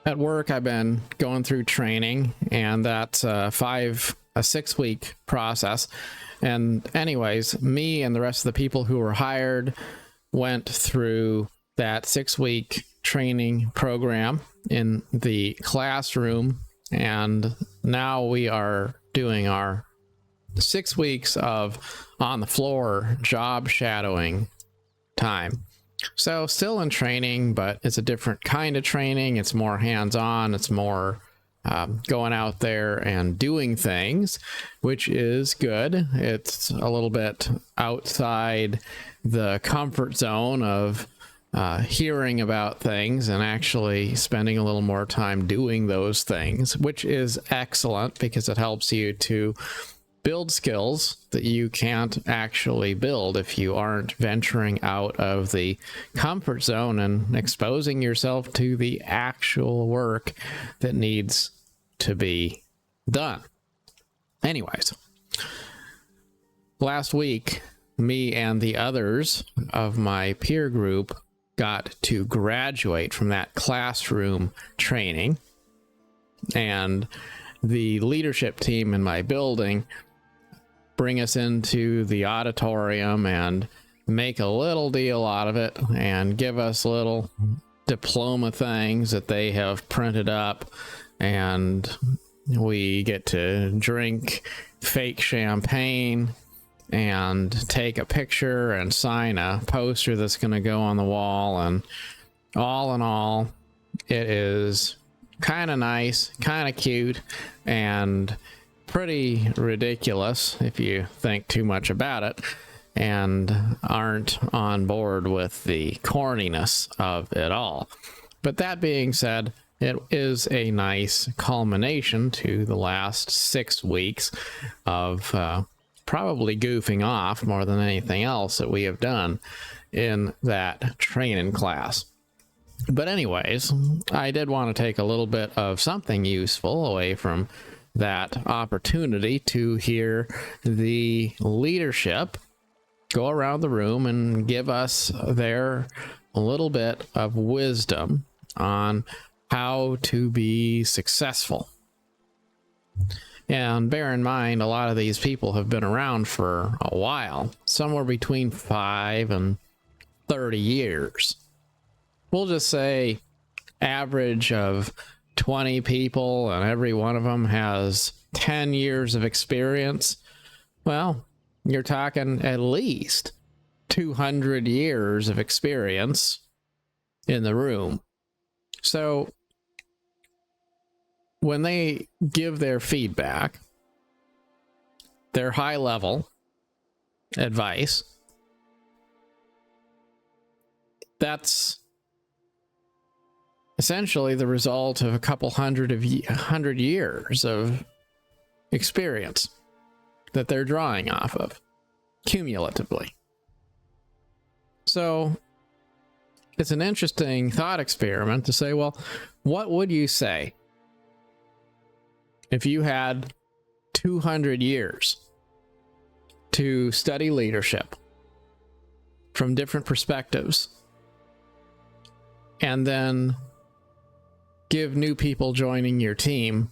at work, I've been going through training, and that's a 6-week process. And anyways, me and the rest of the people who were hired went through that 6-week training program in the classroom, and now we are doing our 6 weeks of on the floor job shadowing time. So still in training, but it's a different kind of training. It's more hands-on. It's more going out there and doing things, which is good. It's a little bit outside the comfort zone of hearing about things and actually spending a little more time doing those things, which is excellent because it helps you to build skills that you can't actually build if you aren't venturing out of the comfort zone and exposing yourself to the actual work that needs to be done. Anyways, last week, me and the others of my peer group got to graduate from that classroom training, and the leadership team in my building bring us into the auditorium and make a little deal out of it and give us little diploma things that they have printed up, and we get to drink fake champagne and take a picture and sign a poster that's going to go on the wall. And all in all, it is kind of nice, kind of cute, and pretty ridiculous if you think too much about it and aren't on board with the corniness of it all. But that being said, it is a nice culmination to the last 6 weeks of probably goofing off more than anything else that we have done in that training class. But anyways, I did want to take a little bit of something useful away from that opportunity to hear the leadership go around the room and give us their little bit of wisdom on how to be successful. And bear in mind, a lot of these people have been around for a while, somewhere between 5 and 30 years. We'll just say average of 20 people, and every one of them has 10 years of experience. Well, you're talking at least 200 years of experience in the room. So when they give their feedback, their high level advice, that's essentially the result of a couple hundred years of experience that they're drawing off of cumulatively. So it's an interesting thought experiment to say, well, what would you say if you had 200 years to study leadership from different perspectives and then give new people joining your team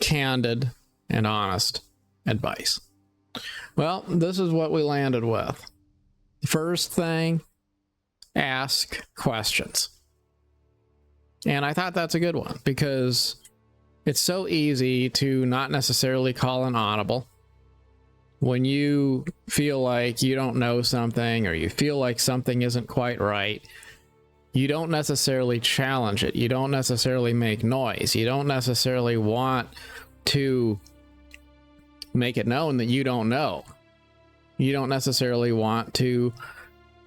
candid and honest advice? Well, this is what we landed with. First thing, ask questions. And I thought that's a good one because it's so easy to not necessarily call an audible when you feel like you don't know something or you feel like something isn't quite right. You don't necessarily challenge it. You don't necessarily make noise. You don't necessarily want to make it known that you don't know. You don't necessarily want to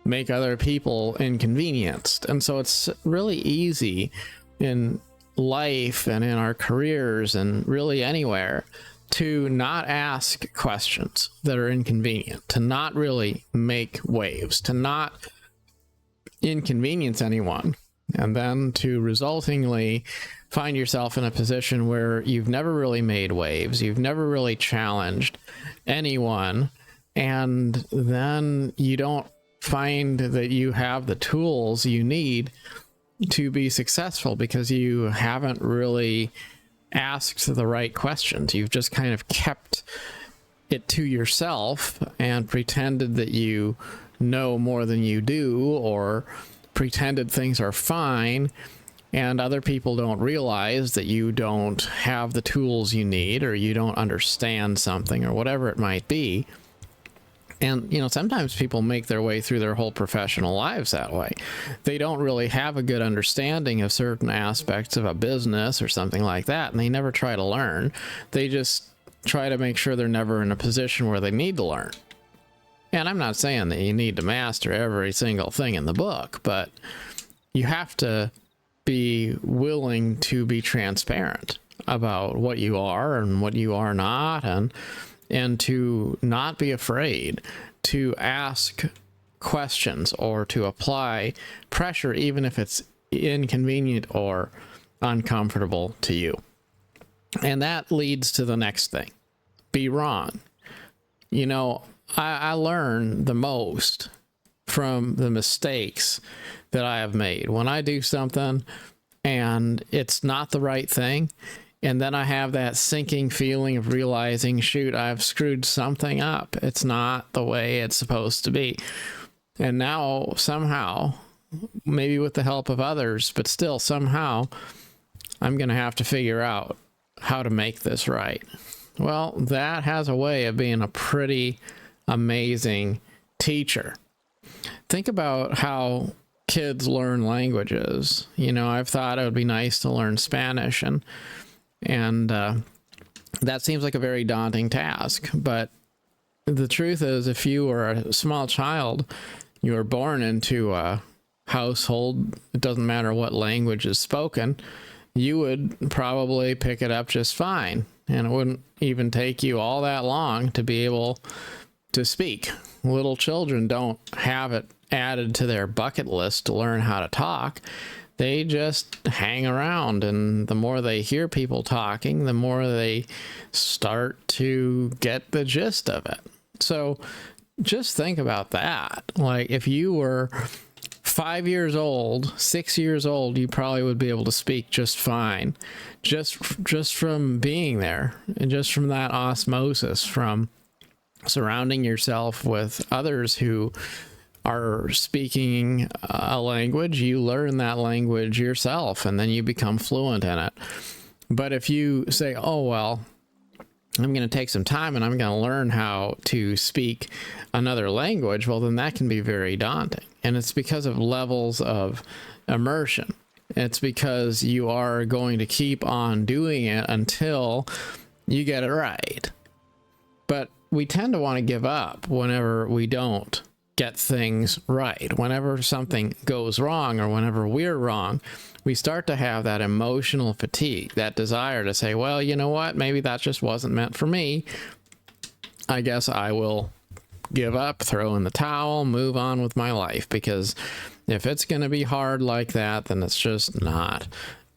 make other people inconvenienced. And so it's really easy in life and in our careers and really anywhere to not ask questions that are inconvenient, to not really make waves, to not inconvenience anyone, and then to resultingly find yourself in a position where you've never really made waves, you've never really challenged anyone, and then you don't find that you have the tools you need to be successful because you haven't really asked the right questions. You've just kind of kept it to yourself and pretended that you know more than you do, or pretended things are fine, and other people don't realize that you don't have the tools you need, or you don't understand something, or whatever it might be. And, sometimes people make their way through their whole professional lives that way. They don't really have a good understanding of certain aspects of a business or something like that, and they never try to learn. They just try to make sure they're never in a position where they need to learn. And I'm not saying that you need to master every single thing in the book, but you have to be willing to be transparent about what you are and what you are not, and to not be afraid to ask questions or to apply pressure, even if it's inconvenient or uncomfortable to you. And that leads to the next thing. Be wrong. I learn the most from the mistakes that I have made. When I do something and it's not the right thing, and then I have that sinking feeling of realizing, shoot, I've screwed something up. It's not the way it's supposed to be. And now somehow, maybe with the help of others, but still somehow, I'm going to have to figure out how to make this right. Well, that has a way of being a pretty amazing teacher. Think about how kids learn languages. I've thought it would be nice to learn Spanish, and that seems like a very daunting task. But the truth is, if you were a small child, you were born into a household, it doesn't matter what language is spoken, you would probably pick it up just fine. And it wouldn't even take you all that long to be able to speak. Little children don't have it added to their bucket list to learn how to talk. They just hang around, and the more they hear people talking, the more they start to get the gist of it. So just think about that. Like, if you were 5 years old, 6 years old, you probably would be able to speak just fine, just from being there, and just from that osmosis, from surrounding yourself with others who are speaking a language. You learn that language yourself, and then you become fluent in it. But if you say, oh, well, I'm going to take some time and I'm going to learn how to speak another language, well, then that can be very daunting. And it's because of levels of immersion. It's because you are going to keep on doing it until you get it right. But we tend to want to give up whenever we don't get things right. Whenever something goes wrong, or whenever we're wrong, we start to have that emotional fatigue, that desire to say, well, you know what, maybe that just wasn't meant for me. I guess I will give up, throw in the towel, move on with my life, because if it's going to be hard like that, then it's just not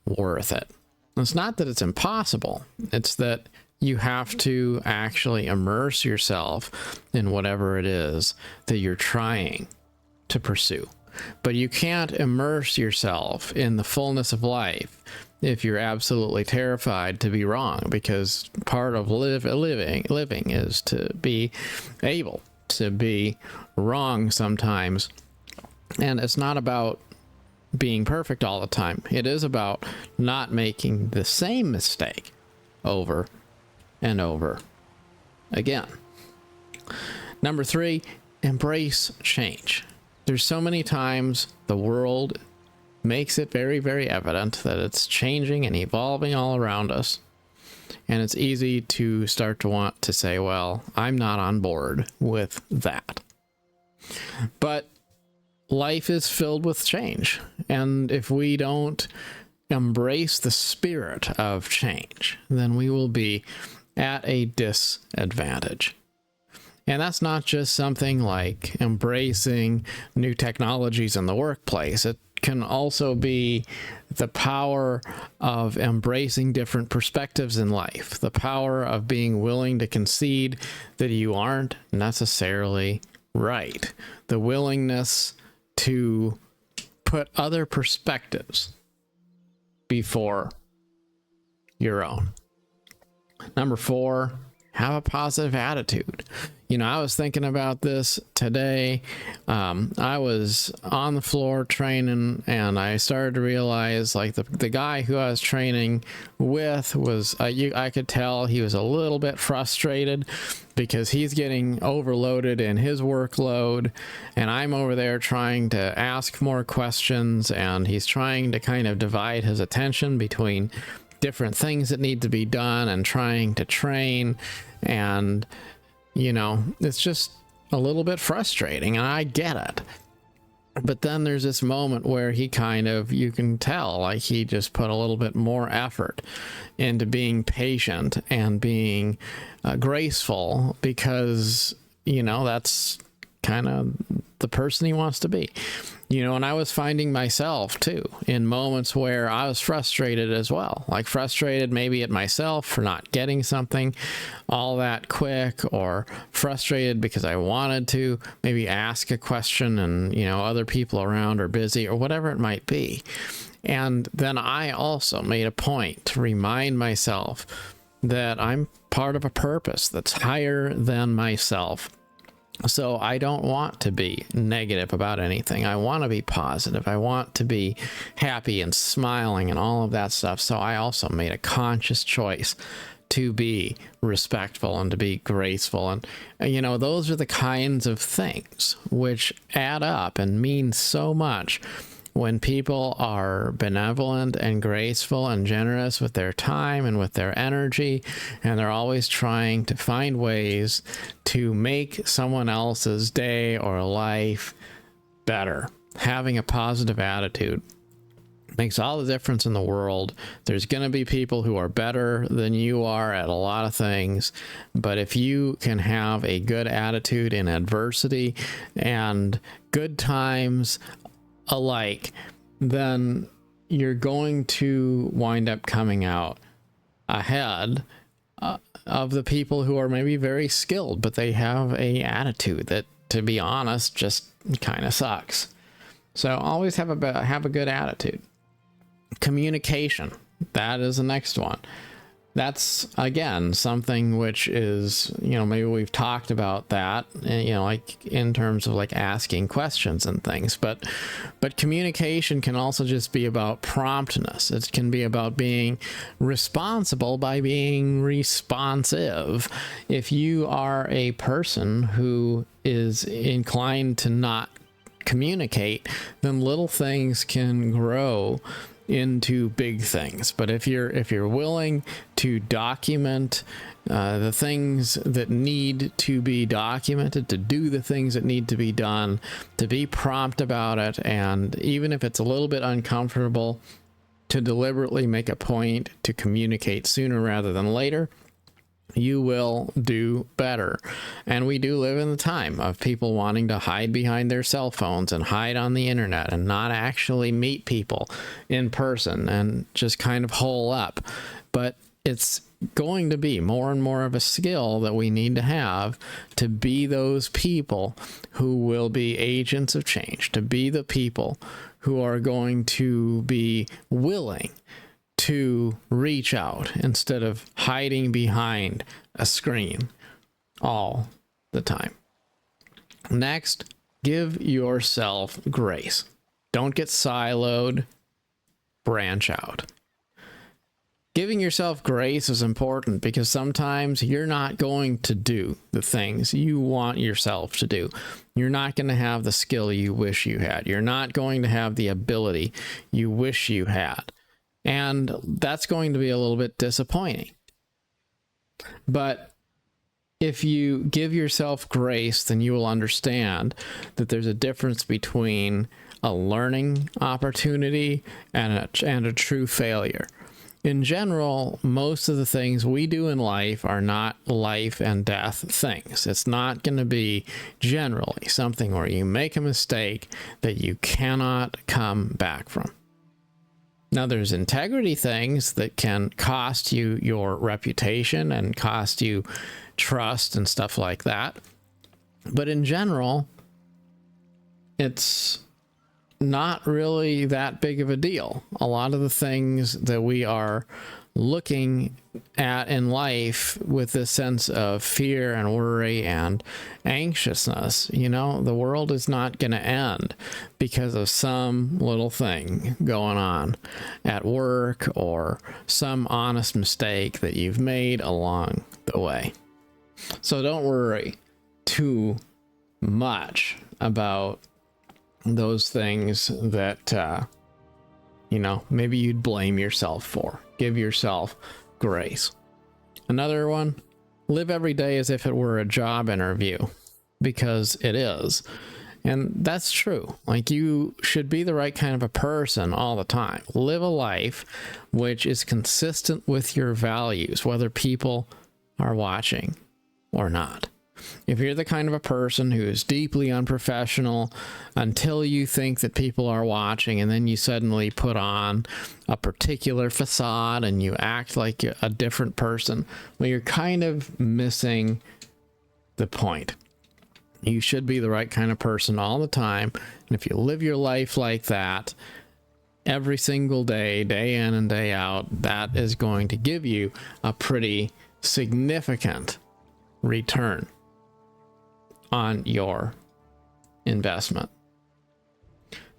worth it. It's not that it's impossible. It's that you have to actually immerse yourself in whatever it is that you're trying to pursue. But you can't immerse yourself in the fullness of life if you're absolutely terrified to be wrong, because part of living is to be able to be wrong sometimes. And it's not about being perfect all the time. It is about not making the same mistake over and over again. Number 3, embrace change. There's so many times the world makes it very, very evident that it's changing and evolving all around us. And it's easy to start to want to say, well, I'm not on board with that. But life is filled with change. And if we don't embrace the spirit of change, then we will be at a disadvantage. And that's not just something like embracing new technologies in the workplace. It can also be the power of embracing different perspectives in life, the power of being willing to concede that you aren't necessarily right, the willingness to put other perspectives before your own. Number 4, have a positive attitude. You know, I was thinking about this today. I was on the floor training, and I started to realize, like, the guy who I was training with was, I could tell he was a little bit frustrated because he's getting overloaded in his workload, and I'm over there trying to ask more questions, and he's trying to kind of divide his attention between different things that need to be done and trying to train. And, you know, it's just a little bit frustrating, and I get it. But then there's this moment where he kind of, you can tell, like, he just put a little bit more effort into being patient and being graceful, because, you know, that's kind of the person he wants to be. You know, and I was finding myself too in moments where I was frustrated as well, like frustrated maybe at myself for not getting something all that quick, or frustrated because I wanted to maybe ask a question and, you know, other people around are busy or whatever it might be. And then I also made a point to remind myself that I'm part of a purpose that's higher than myself. So I don't want to be negative about anything. I want to be positive. I want to be happy and smiling and all of that stuff. So I also made a conscious choice to be respectful and to be graceful. And, you know, those are the kinds of things which add up and mean so much when people are benevolent and graceful and generous with their time and with their energy, and they're always trying to find ways to make someone else's day or life better. Having a positive attitude makes all the difference in the world. There's going to be people who are better than you are at a lot of things, but if you can have a good attitude in adversity and good times alike, then you're going to wind up coming out ahead of the people who are maybe very skilled, but they have a attitude that, to be honest, just kind of sucks. So always have a good attitude. Communication, that is the next one. That's, again, something which is, you know, maybe we've talked about that, you know, like in terms of like asking questions and things, but communication can also just be about promptness. It can be about being responsible by being responsive. If you are a person who is inclined to not communicate, then little things can grow into big things. But if you're willing to document the things that need to be documented, to do the things that need to be done, to be prompt about it, and even if it's a little bit uncomfortable, to deliberately make a point to communicate sooner rather than later, you will do better. And we do live in the time of people wanting to hide behind their cell phones and hide on the internet and not actually meet people in person and just kind of hole up. But it's going to be more and more of a skill that we need to have to be those people who will be agents of change, to be the people who are going to be willing to reach out instead of hiding behind a screen all the time. Next, give yourself grace. Don't get siloed. Branch out. Giving yourself grace is important because sometimes you're not going to do the things you want yourself to do. You're not going to have the skill you wish you had. You're not going to have the ability you wish you had. And that's going to be a little bit disappointing. But if you give yourself grace, then you will understand that there's a difference between a learning opportunity and a true failure. In general, most of the things we do in life are not life and death things. It's not going to be generally something where you make a mistake that you cannot come back from. Now, there's integrity things that can cost you your reputation and cost you trust and stuff like that. But in general, it's not really that big of a deal. A lot of the things that we are looking at in life with this sense of fear and worry and anxiousness, the world is not going to end because of some little thing going on at work or some honest mistake that you've made along the way. So don't worry too much about those things that, maybe you'd blame yourself for. Give yourself grace. Another one, live every day as if it were a job interview, because it is. And that's true. Like, you should be the right kind of a person all the time. Live a life which is consistent with your values, whether people are watching or not. If you're the kind of a person who is deeply unprofessional until you think that people are watching, and then you suddenly put on a particular facade and you act like a different person, well, you're kind of missing the point. You should be the right kind of person all the time. And if you live your life like that every single day, day in and day out, that is going to give you a pretty significant return on your investment.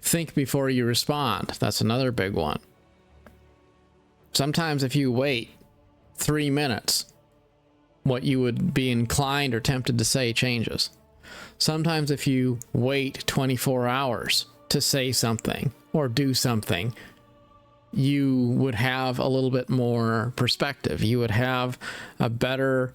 Think before you respond. That's another big one. Sometimes if you wait 3 minutes, what you would be inclined or tempted to say changes. Sometimes if you wait 24 hours to say something or do something, you would have a little bit more perspective. You would have a better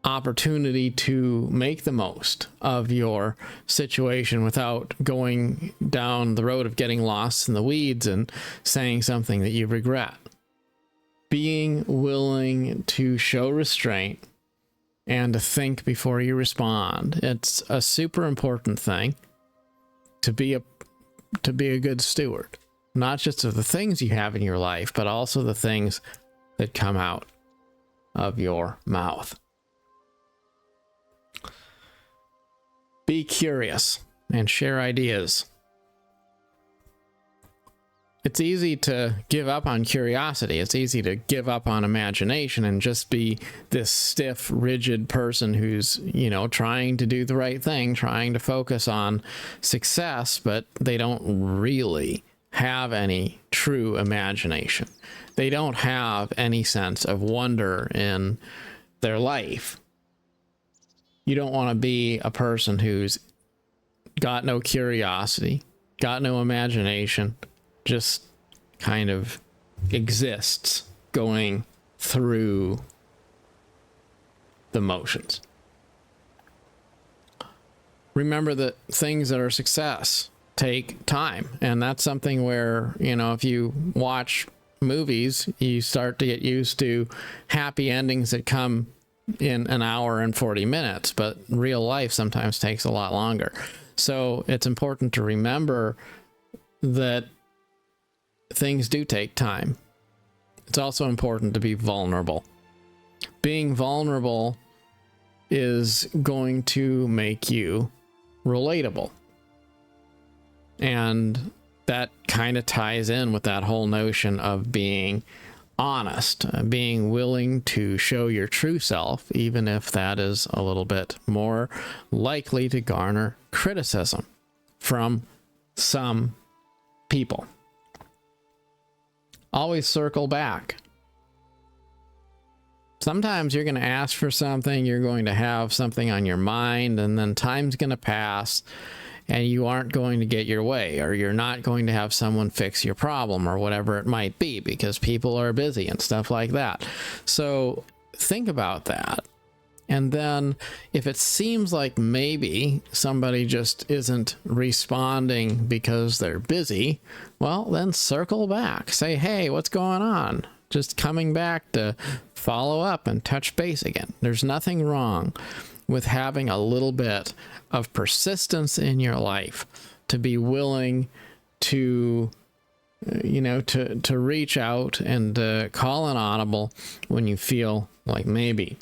opportunity to make the most of your situation without going down the road of getting lost in the weeds and saying something that you regret. Being willing to show restraint and to think before you respond. It's a super important thing to be a good steward, not just of the things you have in your life, but also the things that come out of your mouth. Be curious and share ideas. It's easy to give up on curiosity. It's easy to give up on imagination and just be this stiff, rigid person who's, trying to do the right thing, trying to focus on success, but they don't really have any true imagination. They don't have any sense of wonder in their life. You don't want to be a person who's got no curiosity, got no imagination, just kind of exists going through the motions. Remember that things that are success take time. And that's something where, if you watch movies, you start to get used to happy endings that come in an hour and 40 minutes, but real life sometimes takes a lot longer. So it's important to remember that things do take time. It's also important to be vulnerable. Being vulnerable is going to make you relatable. And that kind of ties in with that whole notion of being honest, being willing to show your true self, even if that is a little bit more likely to garner criticism from some people. Always circle back. Sometimes you're going to ask for something, you're going to have something on your mind, and then time's going to pass and you aren't going to get your way, or you're not going to have someone fix your problem or whatever it might be, because people are busy and stuff like that. So think about that. And then if it seems like maybe somebody just isn't responding because they're busy, well, then circle back. Say, hey, what's going on? Just coming back to follow up and touch base again. There's nothing wrong with having a little bit of persistence in your life, to be willing to, to reach out and call an audible when you feel like maybe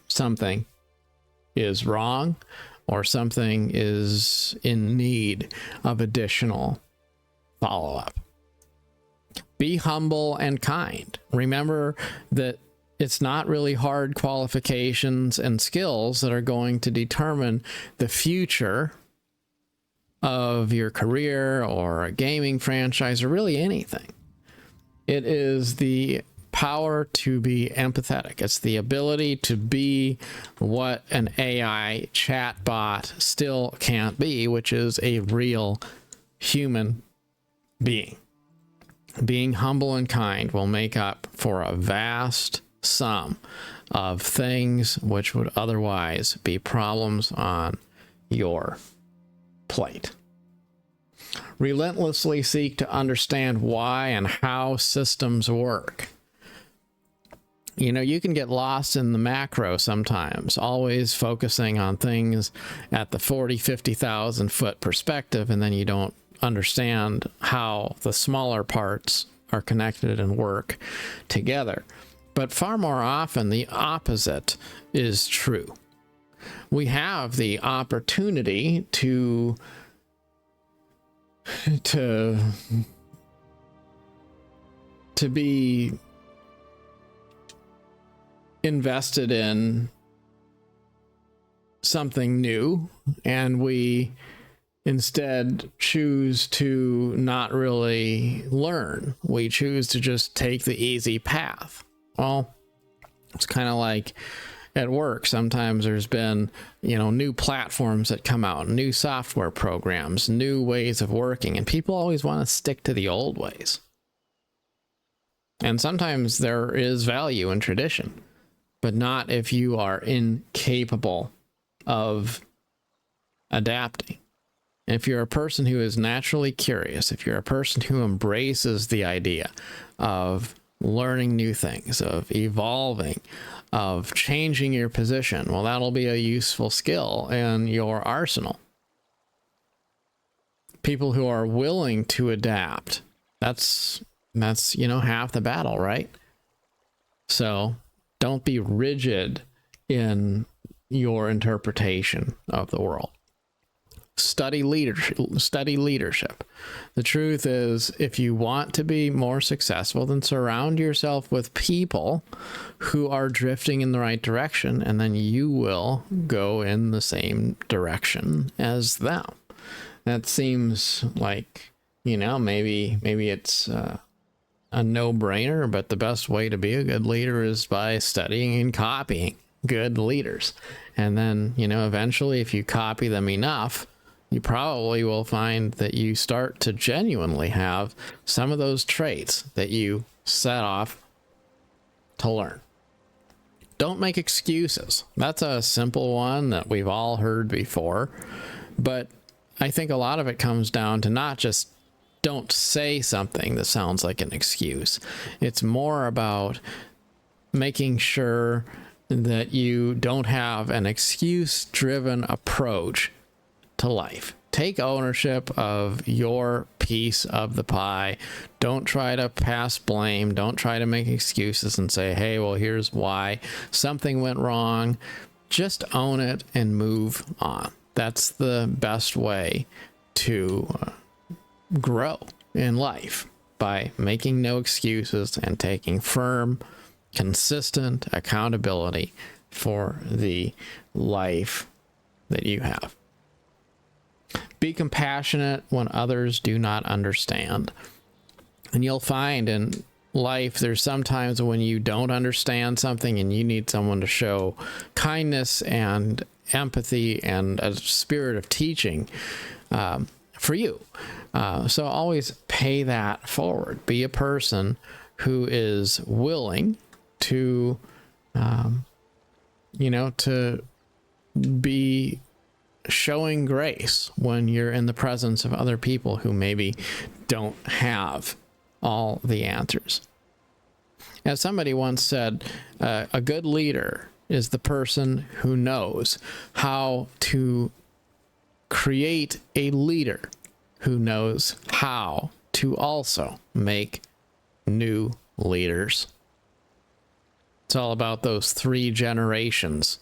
something is wrong, or something is in need of additional follow-up. Be humble and kind. Remember that it's not really hard qualifications and skills that are going to determine the future of your career or a gaming franchise or really anything. It is the power to be empathetic. It's the ability to be what an AI chatbot still can't be, which is a real human being. Being humble and kind will make up for a vast sum of things which would otherwise be problems on your plate. Relentlessly seek to understand why and how systems work. You know, you can get lost in the macro sometimes, always focusing on things at the 40, 50,000 foot perspective, and then you don't understand how the smaller parts are connected and work together. But far more often, the opposite is true. We have the opportunity to be invested in something new, and we instead choose to not really learn. We choose to just take the easy path. Well, it's kind of like at work. Sometimes there's been, new platforms that come out, new software programs, new ways of working, and people always want to stick to the old ways. And sometimes there is value in tradition, but not if you are incapable of adapting. If you're a person who is naturally curious, if you're a person who embraces the idea of learning new things, of evolving, of changing your position, well, that'll be a useful skill in your arsenal. People who are willing to adapt, that's half the battle, right? So don't be rigid in your interpretation of the world. Study leadership. The truth is, if you want to be more successful, then surround yourself with people who are drifting in the right direction, and then you will go in the same direction as them. That seems like, maybe it's a no-brainer, but the best way to be a good leader is by studying and copying good leaders. And then, eventually, if you copy them enough, you probably will find that you start to genuinely have some of those traits that you set off to learn. Don't make excuses. That's a simple one that we've all heard before, but I think a lot of it comes down to not just don't say something that sounds like an excuse. It's more about making sure that you don't have an excuse-driven approach to life. Take ownership of your piece of the pie. Don't try to pass blame. Don't try to make excuses and say, hey, well, here's why something went wrong. Just own it and move on. That's the best way to grow in life, by making no excuses and taking firm, consistent accountability for the life that you have. Be compassionate when others do not understand. And you'll find in life, there's sometimes when you don't understand something and you need someone to show kindness and empathy and a spirit of teaching for you. So always pay that forward. Be a person who is willing to, to be showing grace when you're in the presence of other people who maybe don't have all the answers. As somebody once said, a good leader is the person who knows how to create a leader who knows how to also make new leaders. It's all about those 3 generations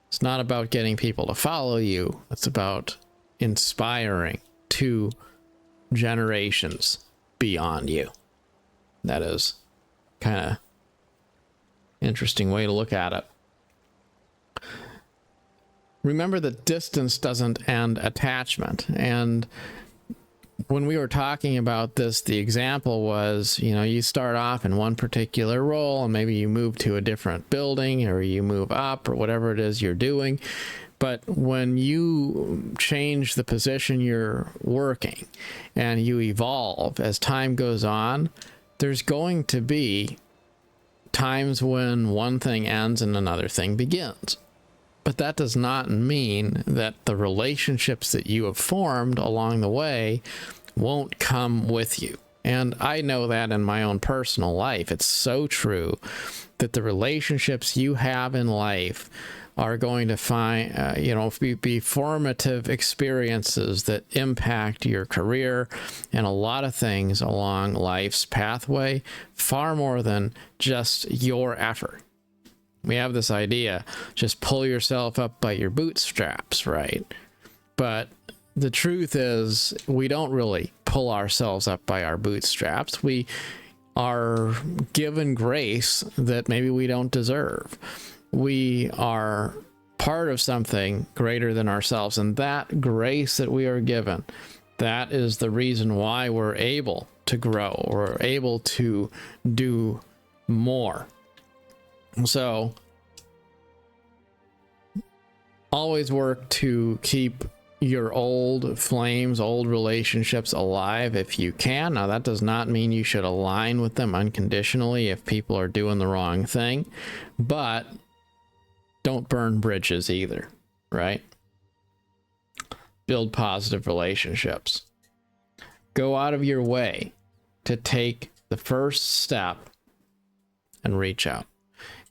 It's not about getting people to follow you. It's about inspiring 2 generations beyond you. That is kind of interesting way to look at it. Remember that distance doesn't end attachment. And when we were talking about this, the example was, you start off in one particular role and maybe you move to a different building or you move up or whatever it is you're doing. But when you change the position you're working and you evolve as time goes on, there's going to be times when one thing ends and another thing begins. But that does not mean that the relationships that you have formed along the way won't come with you. And I know that in my own personal life. It's so true that the relationships you have in life are going to be formative experiences that impact your career and a lot of things along life's pathway, far more than just your effort. We have this idea, just pull yourself up by your bootstraps, right? But the truth is, we don't really pull ourselves up by our bootstraps. We are given grace that maybe we don't deserve. We are part of something greater than ourselves, and that grace that we are given, that is the reason why we're able to grow, we're able to do more. So always work to keep your old flames, old relationships alive if you can. Now, that does not mean you should align with them unconditionally if people are doing the wrong thing, but don't burn bridges either, right? Build positive relationships. Go out of your way to take the first step and reach out.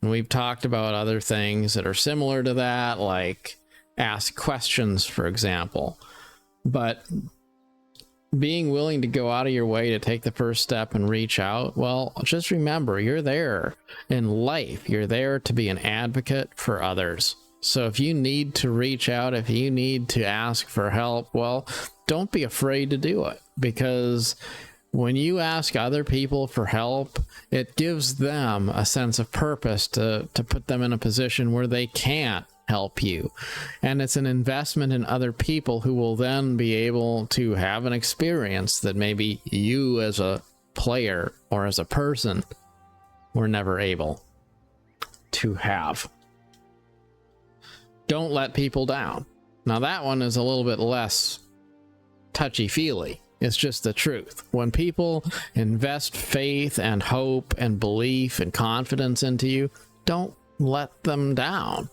And we've talked about other things that are similar to that, like ask questions, for example. But being willing to go out of your way to take the first step and reach out, well, just remember, you're there in life. You're there to be an advocate for others. So if you need to reach out, if you need to ask for help, well, don't be afraid to do it, because when you ask other people for help, it gives them a sense of purpose to put them in a position where they can help you. And it's an investment in other people who will then be able to have an experience that maybe you as a player or as a person were never able to have. Don't let people down. Now, that one is a little bit less touchy-feely. It's just the truth. When people invest faith and hope and belief and confidence into you, don't let them down.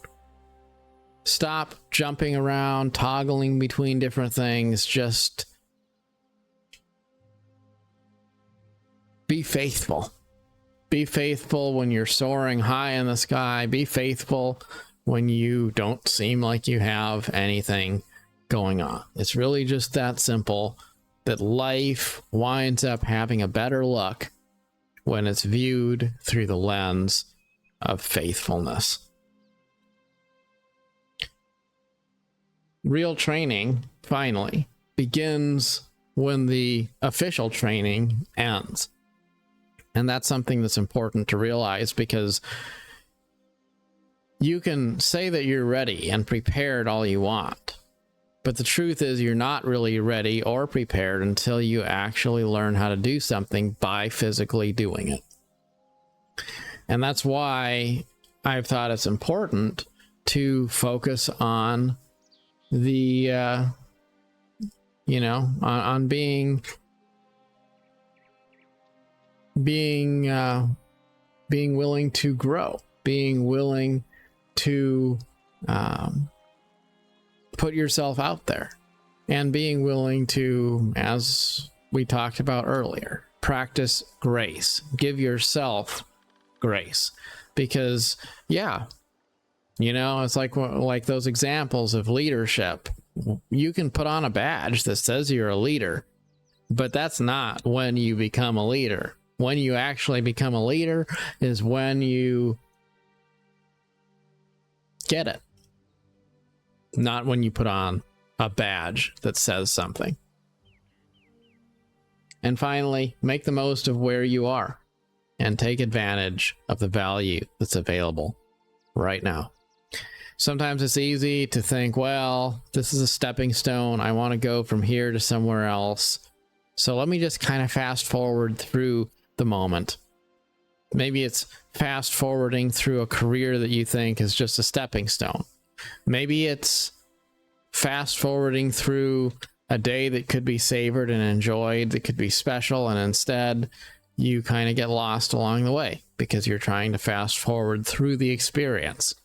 Stop jumping around, toggling between different things. Just be faithful. Be faithful when you're soaring high in the sky. Be faithful when you don't seem like you have anything going on. It's really just that simple, that life winds up having a better look when it's viewed through the lens of faithfulness. Real training, finally, begins when the official training ends. And that's something that's important to realize, because you can say that you're ready and prepared all you want, but the truth is you're not really ready or prepared until you actually learn how to do something by physically doing it. And that's why I've thought it's important to focus on the, on being willing to grow, being willing to put yourself out there, and being willing to, as we talked about earlier, practice grace. Give yourself grace, because it's like those examples of leadership. You can put on a badge that says you're a leader, but that's not when you become a leader. When you actually become a leader is when you get it. not when you put on a badge that says something. And finally, make the most of where you are and take advantage of the value that's available right now. Sometimes it's easy to think, well, this is a stepping stone. I want to go from here to somewhere else. So let me just kind of fast forward through the moment. Maybe it's fast forwarding through a career that you think is just a stepping stone. Maybe it's fast forwarding through a day that could be savored and enjoyed, that could be special, and instead you kind of get lost along the way because you're trying to fast forward through the experience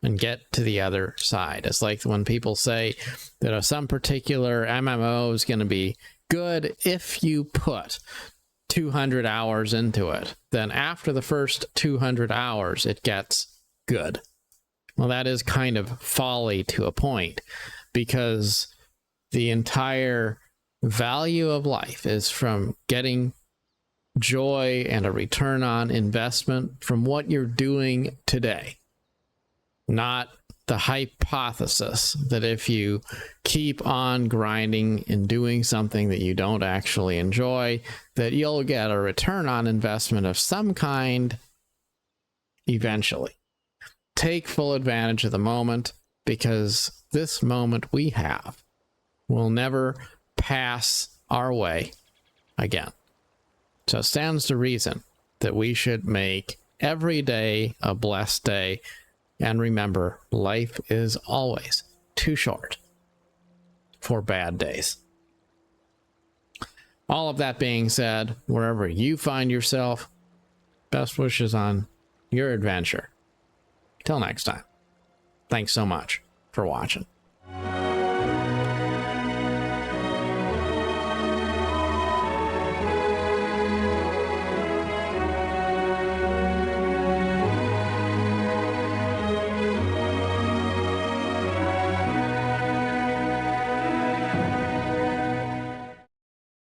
and get to the other side. It's like when people say that some particular MMO is going to be good if you put 200 hours into it. Then after the first 200 hours, it gets good. Well, that is kind of folly to a point, because the entire value of life is from getting joy and a return on investment from what you're doing today. Not the hypothesis that if you keep on grinding and doing something that you don't actually enjoy, that you'll get a return on investment of some kind eventually. Take full advantage of the moment, because this moment we have will never pass our way again. So it stands to reason that we should make every day a blessed day. And remember, life is always too short for bad days. All of that being said, wherever you find yourself, best wishes on your adventure. Till next time, thanks so much for watching.